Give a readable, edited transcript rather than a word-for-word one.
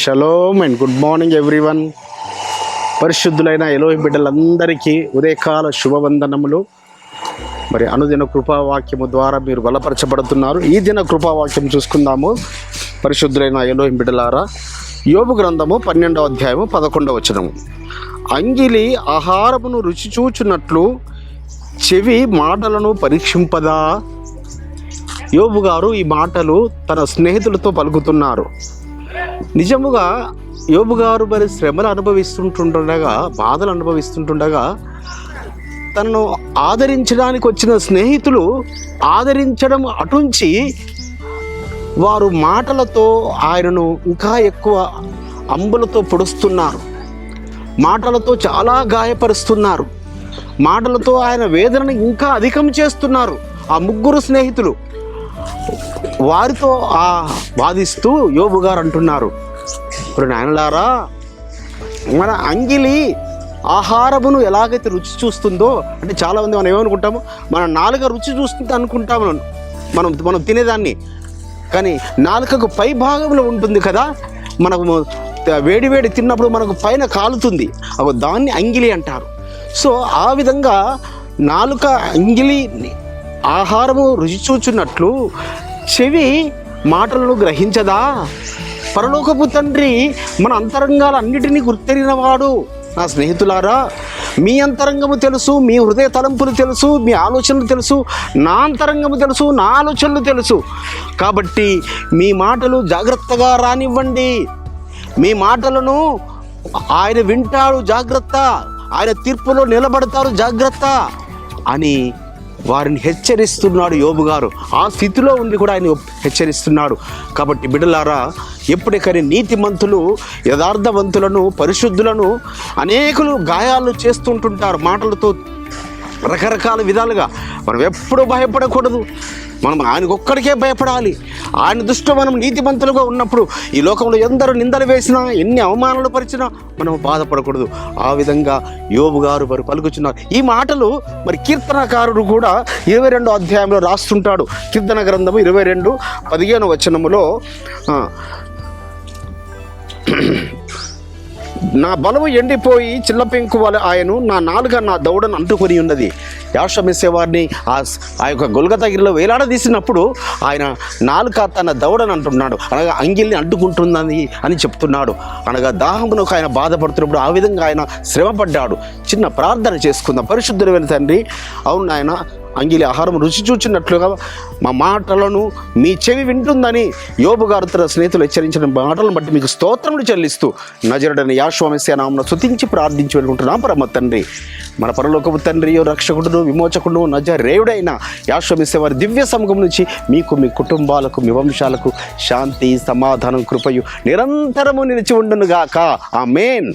Shalom and good morning everyone. పరిశుద్ధులైన Elohim బిడ్డలందరికీ ఉదయకాల శుభవందనములు. మరి అనుదిన కృపావాక్యము ద్వారా మీరు బలపరచబడుతున్నారు. ఈ దిన కృపావాక్యం చూసుకుందాము. పరిశుద్ధులైన ఎలోహిం బిడ్డలారా, యోబు గ్రంథము 12వ అధ్యాయము 11వ వచనము. అంగిలి ఆహారమును రుచి చూచున్నట్లు చెవి మాటలను పరీక్షింపదా. యోబు గారు ఈ మాటలు తన స్నేహితులతో పలుకుతున్నారు. నిజముగా యోబు గారు మరి శ్రమలు అనుభవిస్తుంటుండగా, బాధలు అనుభవిస్తుంటుండగా తనను ఆదరించడానికి వచ్చిన స్నేహితులు ఆదరించడం అటుంచి వారు మాటలతో ఆయనను ఇంకా ఎక్కువ అంబులతో పొడుస్తున్నారు, మాటలతో చాలా గాయపరుస్తున్నారు, మాటలతో ఆయన వేదనను ఇంకా అధికం చేస్తున్నారు. ఆ ముగ్గురు స్నేహితులు వారితో వాదిస్తూ యోబు గారు అంటున్నారు, ఇప్పుడు నాయనలారా, మన అంగిలి ఆహారమును ఎలాగైతే రుచి చూస్తుందో, అంటే చాలామంది మనం ఏమనుకుంటాము, మన నాలుక రుచి చూస్తుంది అనుకుంటాము మనం తినేదాన్ని. కానీ నాలుకకు పై భాగంలో ఉంటుంది కదా, మనకు వేడి తిన్నప్పుడు మనకు పైన కాలుతుంది, దాన్ని అంగిలి అంటారు. సో ఆ విధంగా నాలుక అంగిలి ఆహారము రుచి చూచున్నట్లు చెవి మాటలను గ్రహించదా. పరలోకపు తండ్రి మన అంతరంగాలన్నిటినీ గుర్తెరిగినవాడు. నా స్నేహితులారా, మీ అంతరంగము తెలుసు, మీ హృదయ తలంపులు తెలుసు, మీ ఆలోచనలు తెలుసు, నా అంతరంగము తెలుసు, నా ఆలోచనలు తెలుసు. కాబట్టి మీ మాటలు జాగ్రత్తగా రానివ్వండి. మీ మాటలను ఆయన వింటాడు, జాగ్రత్త, ఆయన తీర్పులో నిలబడతారు, జాగ్రత్త అని వారిని హెచ్చరిస్తున్నాడు యోబు గారు. ఆ స్థితిలో ఉండి కూడా ఆయన హెచ్చరిస్తున్నాడు. కాబట్టి బిడ్డలారా, ఎప్పటికని నీతిమంతులు యథార్థవంతులను పరిశుద్ధులను అనేకులు గాయాలు చేస్తుంటుంటారు మాటలతో, రకరకాల విధాలుగా. మనం ఎప్పుడూ భయపడకూడదు, మనం ఆయనకొక్కడికే భయపడాలి. ఆయన దృష్టిలో మనం నీతిమంతులుగా ఉన్నప్పుడు ఈ లోకంలో ఎందరూ నిందలు వేసినా, ఎన్ని అవమానాలు పరిచినా మనం బాధపడకూడదు. ఆ విధంగా యోబు గారు వారు పలుకుచున్నారు. ఈ మాటలు మరి కీర్తనకారుడు కూడా 22వ అధ్యాయంలో రాస్తుంటాడు. కీర్తన గ్రంథము 22:15 వచనములో, నా బలము ఎండిపోయి చిల్లపెంకు వలె ఆయను, నా నాలుక నా దౌడను అంటుకొని ఉన్నది. యాషమేసేవారిని ఆ యొక్క గొల్గొతా వేలాడదీసినప్పుడు ఆయన నాలుక తన దౌడను అంటున్నాడు, అనగా అంగిల్ని అంటుకుంటుందని అని చెప్తున్నాడు. అనగా దాహమునకు ఆయన బాధపడుతున్నప్పుడు ఆ విధంగా ఆయన శ్రమపడ్డాడు. చిన్న ప్రార్థన చేసుకుందాం. పరిశుద్ధుడైన తండ్రి, అవును ఆయన అంగిలి ఆహారం రుచి చూచినట్లుగా మా మాటలను మీ చెవి వింటుందని యోబు గారు తన స్నేహితులు హెచ్చరించిన మాటలను బట్టి మీకు స్తోత్రములు చెల్లిస్తూ నజరుడైన యెహోవా మెస్సియా నామమున స్తుతించి ప్రార్థించి వెళ్ళుకుంటున్నాం. పరమ తండ్రి, మన పరలోకపు తండ్రి, రక్షకుడును విమోచకుడును నజరేయుడైన యెహోవా మెస్సియా వారి దివ్య సముఖం నుంచి మీకు, మీ కుటుంబాలకు, మీ వంశాలకు శాంతి, సమాధానం, కృపయు నిరంతరము నిలిచి ఉండును గాక. ఆమేన్.